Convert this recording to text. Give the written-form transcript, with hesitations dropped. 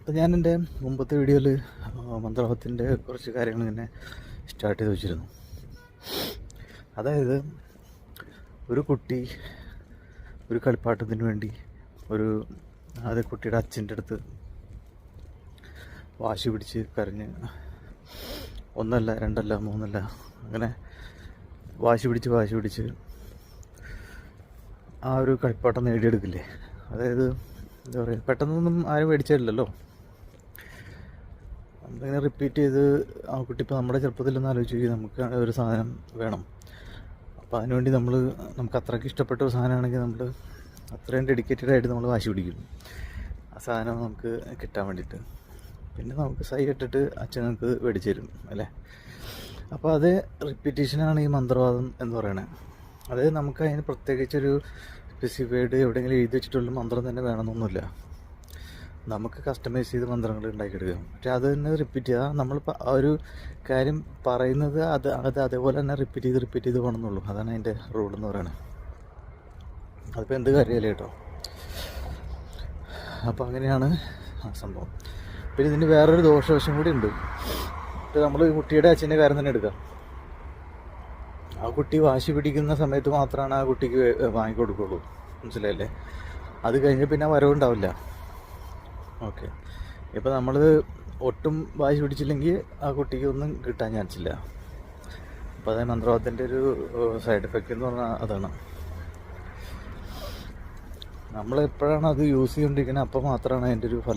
അപ്പോൾ ഞാൻ എൻ്റെ മുമ്പത്തെ വീഡിയോയിൽ മന്ത്രവാദത്തിൻ്റെ കുറച്ച് കാര്യങ്ങൾ ഇങ്ങനെ സ്റ്റാർട്ട് ചെയ്ത് വെച്ചിരുന്നു. അതായത് ഒരു കുട്ടി ഒരു കളിപ്പാട്ടത്തിന് വേണ്ടി അത് കുട്ടിയുടെ അച്ഛൻ്റെ അടുത്ത് വാശി പിടിച്ച് കരഞ്ഞ് ഒന്നല്ല രണ്ടല്ല മൂന്നല്ല അങ്ങനെ വാശി പിടിച്ച് ആ ഒരു കളിപ്പാട്ടം നേടിയെടുക്കില്ലേ. അതായത് എന്താ പറയുക, പെട്ടെന്നൊന്നും ആരും മേടിച്ചില്ലല്ലോ. നമ്മളിങ്ങനെ റിപ്പീറ്റ് ചെയ്ത് ആ കുട്ടി ഇപ്പോൾ നമ്മുടെ ചെറുപ്പത്തിലൊന്നും ആലോചിച്ച് നമുക്ക് ഒരു സാധനം വേണം. അപ്പോൾ അതിനുവേണ്ടി നമുക്ക് അത്രയ്ക്ക് ഇഷ്ടപ്പെട്ട ഒരു സാധനമാണെങ്കിൽ നമ്മൾ അത്രയും ഡെഡിക്കേറ്റഡ് ആയിട്ട് നമ്മൾ വാശി പിടിക്കും ആ സാധനം നമുക്ക് കിട്ടാൻ വേണ്ടിയിട്ട്. പിന്നെ നമുക്ക് സൈ ഇട്ടിട്ട് അച്ഛൻ നമുക്ക് മേടിച്ച് തരും അല്ലേ. അപ്പോൾ അത് റിപ്പീറ്റേഷനാണ് ഈ മന്ത്രവാദം എന്ന് പറയുന്നത്. അതായത് നമുക്ക് അതിന് പ്രത്യേകിച്ചൊരു സ്പെസിഫൈഡ് എവിടെയെങ്കിലും എഴുതി വെച്ചിട്ടുള്ള മന്ത്രം തന്നെ വേണമെന്നൊന്നുമില്ല. നമുക്ക് കസ്റ്റമൈസ് ചെയ്ത് മന്ത്രങ്ങൾ ഉണ്ടാക്കിയെടുക്കുക. പക്ഷെ അത് തന്നെ റിപ്പീറ്റ് ചെയ്യുക. നമ്മളിപ്പോൾ ആ ഒരു കാര്യം പറയുന്നത് അതേപോലെ തന്നെ റിപ്പീറ്റ് ചെയ്ത് പോകണമെന്നുള്ളൂ. അതാണ് അതിൻ്റെ റൂൾ എന്ന് പറയുന്നത്. അതിപ്പോൾ എന്ത് കാര്യമല്ലേ കേട്ടോ. അപ്പോൾ അങ്ങനെയാണ് ആ സംഭവം. പിന്നെ ഇതിന് വേറൊരു ദോഷവശം കൂടി ഉണ്ട്. ഇപ്പോൾ നമ്മൾ കുട്ടിയുടെ അച്ഛൻ്റെ കാര്യം തന്നെ എടുക്കാം. ആ കുട്ടി വാശി പിടിക്കുന്ന സമയത്ത് മാത്രമാണ് ആ കുട്ടിക്ക് വാങ്ങിക്കൊടുക്കുള്ളൂ, മനസ്സിലായില്ലേ. അത് കഴിഞ്ഞ് പിന്നെ വരവുണ്ടാവില്ല. ഓക്കെ, ഇപ്പോൾ നമ്മൾ ഒട്ടും വാശി പിടിച്ചില്ലെങ്കിൽ ആ കുട്ടിക്ക് ഒന്നും കിട്ടാൻ ചാൻസ് ഇല്ല. അപ്പോൾ അതായത് മന്ത്രവാദത്തിൻ്റെ ഒരു സൈഡ് എഫക്റ്റ് എന്ന് പറഞ്ഞാൽ അതാണ്. നമ്മൾ എപ്പോഴാണ് അത് യൂസ് ചെയ്തുകൊണ്ടിരിക്കുന്നത് അപ്പോൾ മാത്രമാണ് അതിൻ്റെ ഒരു ഫലം